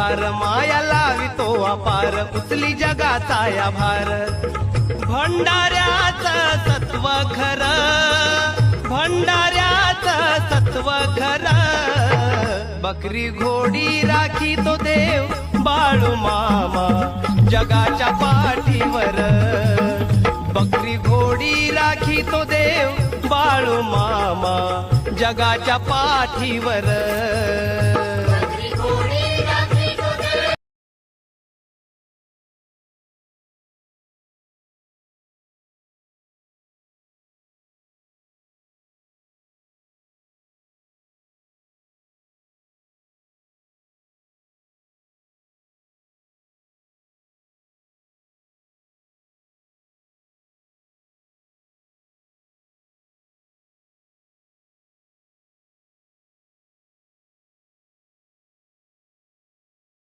साकार माया लावितो अपार उचली जगाचा या भार भंडाऱ्याचं सत्व खरं भंडाऱ्याचं सत्व खरं बकरी घोडी राखी तो देव बाळू मामा जगाच्या पाठीवर बकरी घोडी राखी तो देव बाळू मामा जगाच्या पाठीवर